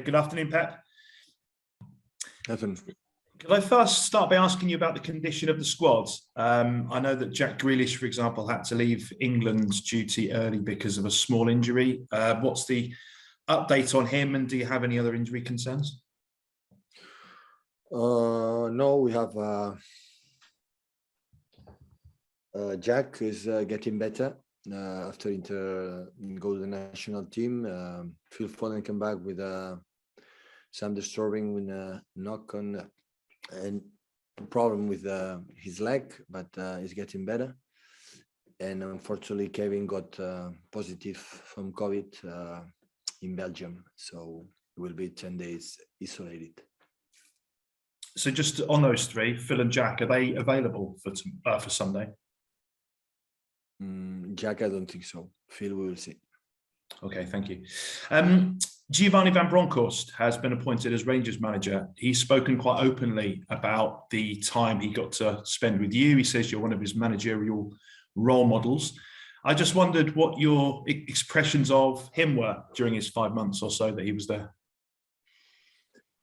Good afternoon, Pep. Evan. Could I first start by asking you about the condition of the squad? I know that Jack Grealish, for example, had to leave England's duty early because of a small injury. What's the update on him, and do you have any other injury concerns? No, we have Jack is getting better after go to the national team. Phil Foden came back with some disturbing with a knock on and problem with his leg, but he's getting better. And unfortunately, Kevin got positive from COVID in Belgium, so he will be 10 days isolated. So just on those three, Phil and Jack, are they available for Sunday? Jack, I don't think so. Phil, we will see. Okay, thank you. Giovanni van Bronckhorst has been appointed as Rangers manager. He's spoken quite openly about the time he got to spend with you. He says you're one of his managerial role models. I just wondered what your expressions of him were during his 5 months or so that he was there.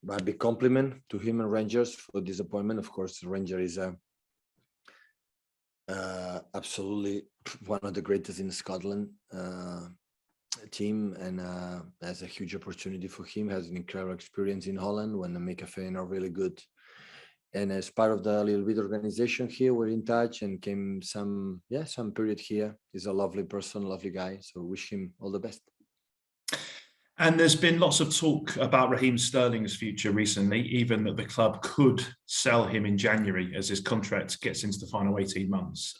A big compliment to him and Rangers for this appointment. Of course, Rangers is absolutely one of the greatest in Scotland team, and that's a huge opportunity for him. Has an incredible experience in Holland when the McAfee are really good. And as part of the little bit organization here, we're in touch and came some period here. He's a lovely person, lovely guy. So wish him all the best. And there's been lots of talk about Raheem Sterling's future recently, even that the club could sell him in January as his contract gets into the final 18 months.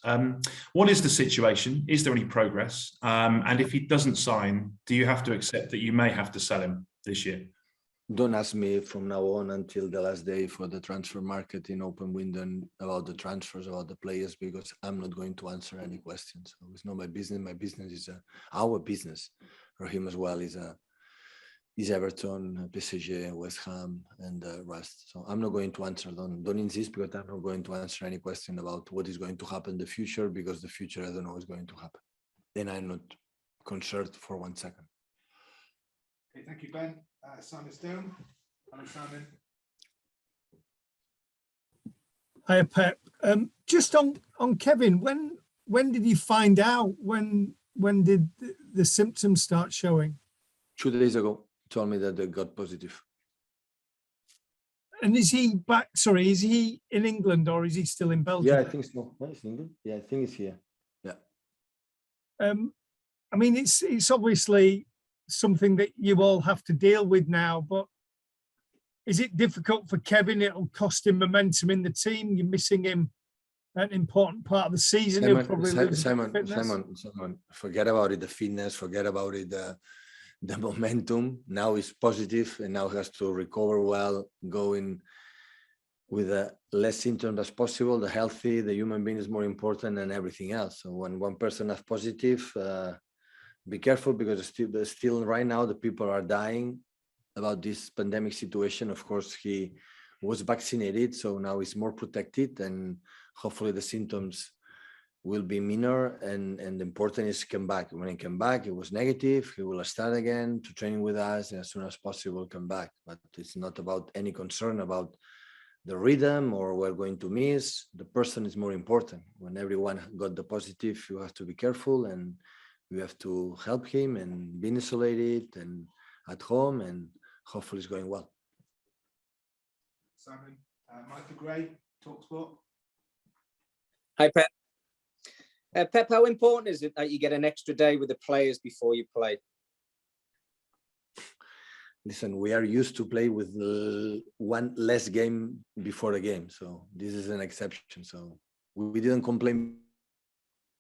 What is the situation? Is there any progress? And if he doesn't sign, do you have to accept that you may have to sell him this year? Don't ask me from now on until the last day for the transfer market in open window about the transfers, about the players, because I'm not going to answer any questions. So it's not my business. My business is our business. Raheem as well is Everton, PSG, West Ham, and the rest. So I'm not going to answer. Don't insist, because I'm not going to answer any question about what is going to happen in the future, because the future I don't know is going to happen. Then I'm not concerned for 1 second. Okay, thank you, Ben. Simon Stone. Hello, Simon. Hi, Pep. Just on Kevin, when did you find out? When did the symptoms start showing? 2 days ago, told me that they got positive. And is he back? Sorry, is he in England or is he still in Belgium? Yeah, I think so. No, he's in England. Yeah, I think he's here. Yeah. I mean, it's obviously something that you all have to deal with now, but is it difficult for Kevin? It'll cost him momentum in the team. You're missing him at an important part of the season. He'll probably lose Simon, forget about it, the fitness, forget about it, the momentum. Now is positive and now has to recover well, going with less symptoms as possible. The healthy, the human being is more important than everything else. So when one person is positive, be careful, because still right now the people are dying about this pandemic situation. Of course, he was vaccinated, so now he's more protected, and hopefully the symptoms will be minor. And the important is to come back. When he came back, it was negative. He will start again to training with us, and as soon as possible come back. But it's not about any concern about the rhythm or we're going to miss. The person is more important. When everyone got the positive, you have to be careful, and we have to help him and be isolated and at home, and hopefully it's going well. Simon, Michael Gray, TalkSport. Hi, Pep. Pep, how important is it that you get an extra day with the players before you play? Listen, we are used to play with one less game before the game, so this is an exception. So we didn't complain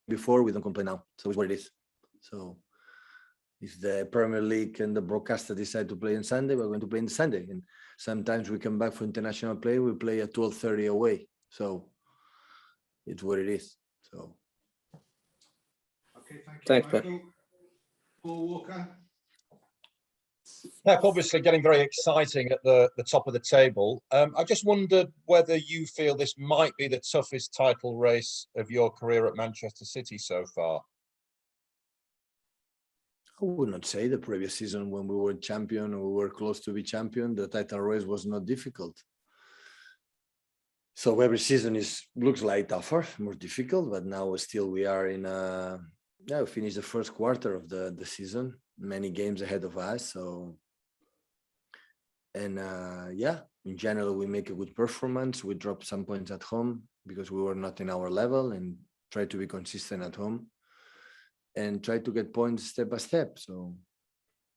before, we don't complain now. So it's what it is. So if the Premier League and the broadcaster decide to play on Sunday, we're going to play on Sunday. And sometimes we come back for international play, we play at 12:30 away. So it's what it is. So. Okay, thank you. Thanks, Michael. Paul Walker. Pep, obviously getting very exciting at the top of the table. I just wondered whether you feel this might be the toughest title race of your career at Manchester City so far. I would not say the previous season when we were champion or we were close to be champion, the title race was not difficult. So every season looks like tougher, more difficult, but now still we are in we finished the first quarter of the season, many games ahead of us. So, and in general, we make a good performance. We dropped some points at home because we were not in our level, and try to be consistent at home and try to get points step by step. So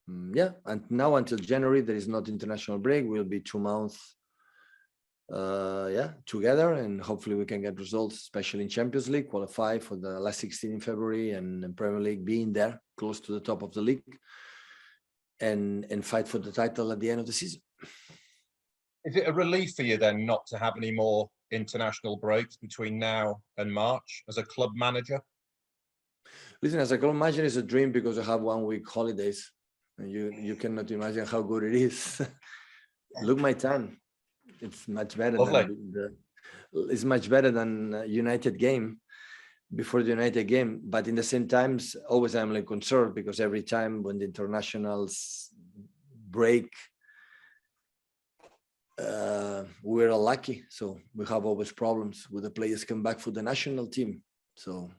and now until January, there is not international break. We'll be 2 months together, and hopefully we can get results, especially in Champions League, qualify for the last 16 in February, and in Premier League, being there close to the top of the league, and fight for the title at the end of the season. Is it a relief for you then not to have any more international breaks between now and March as a club manager? Listen, as a club manager, it's a dream because I have 1 week holidays, and you cannot imagine how good it is. Look, my time. It's much better. It's much better than United game, before the United game. But in the same times, always I'm like concerned because every time when the internationals break, we're unlucky. So we have always problems with the players come back for the national team. So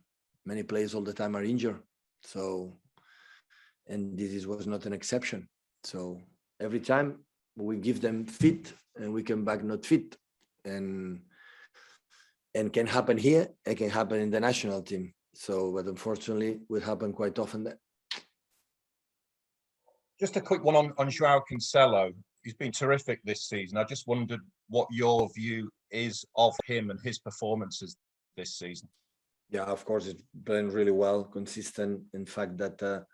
many players all the time are injured. So, and this was not an exception. So every time we give them fit and we come back not fit, and can happen here, it can happen in the national team. So, but unfortunately, it will happen quite often there. Just a quick one on Joao Cancelo. He's been terrific this season. I just wondered what your view is of him and his performances this season. Yeah, of course, he's playing really well, consistent. In fact, that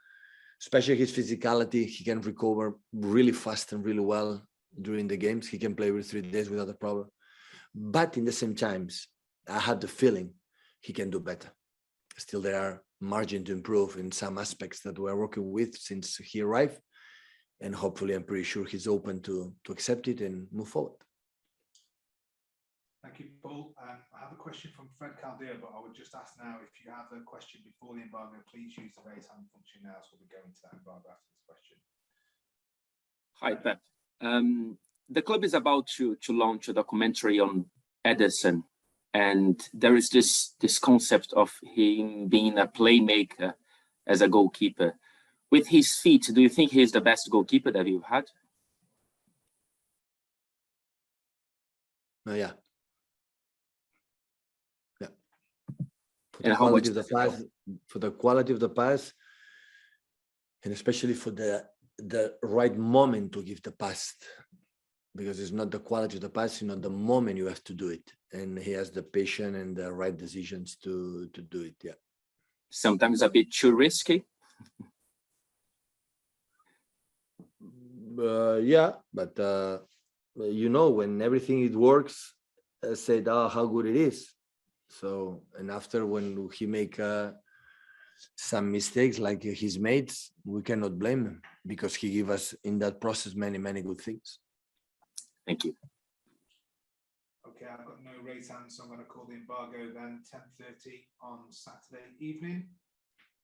especially his physicality, he can recover really fast and really well during the games. He can play with 3 days without a problem. But in the same times, I had the feeling he can do better. Still, there are margin to improve in some aspects that we're working with since he arrived. And hopefully, I'm pretty sure he's open to accept it and move forward. Thank you, Paul. I have a question from Fred Caldea, but I would just ask now, if you have a question before the embargo, please use the raise hand function now, so we'll go into that embargo after this question. Hi, Pep. The club is about to launch a documentary on Ederson, and there is this concept of him being a playmaker as a goalkeeper. With his feet, do you think he's the best goalkeeper that you've had? Yeah. For And the how much quality of the pass, for the quality of the pass, and especially for the right moment to give the pass, because it's not the quality of the pass, you know, the moment you have to do it, and he has the patience and the right decisions to do it. Yeah. Sometimes a bit too risky. Yeah, but you know, when everything it works, said, oh, how good it is. So, and after when he make some mistakes like his mates, we cannot blame him because he gave us in that process many good things. Thank you. Okay, I've got no raised hands, so I'm going to call the embargo then 10:30 on Saturday evening.